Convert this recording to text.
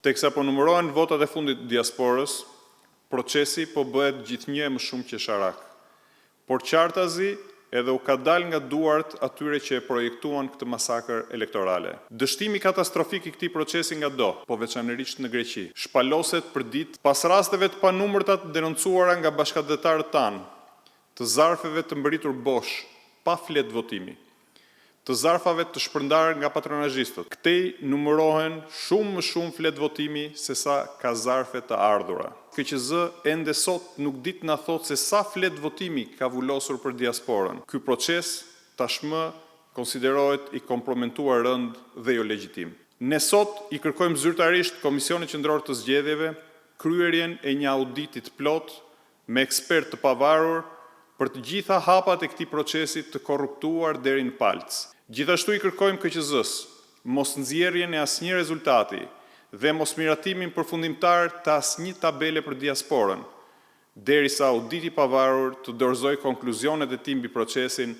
Teksa po numërohen votat e fundit të diasporës, procesi po bëhet gjithnjë më shumë qesharak. Por qartazi edhe u ka dal nga duart atyre që e projektuan këtë masakër elektorale. Dështimi katastrofik i këtij procesi nga do, po veçanërisht në Greqi, shpaloset për ditë pas rasteve të panumërta të denoncuara nga bashkëdhetarët tanë, të zarfeve të mbërritur bosh, pa flet votimi, të zarfave të shpërndarë nga patronazhistët. Këtej numërohen shumë më shumë flet votimi se sa ka zarfe të ardhura. KQZ ende sot nuk dit na thot se sa flet votimi ka vullosur për diasporën. Ky proces tashmë konsiderohet i kompromentuar rënd dhe jo legjitim. Ne sot i kërkojmë zyrtarisht Komisionit Qendror të Zgjedhjeve kryerjen e një auditit plot me ekspert të pavarur për të gjitha hapat e këtij procesi të korruptuar deri në palc. Gjithashtu i kërkojmë KQZ-s mos nxjerrjen e asnjë rezultati dhe mos miratimin përfundimtar të asnjë tabele për diasporën, derisa auditi i pavarur të dorëzojë konkluzionet e tij mbi procesin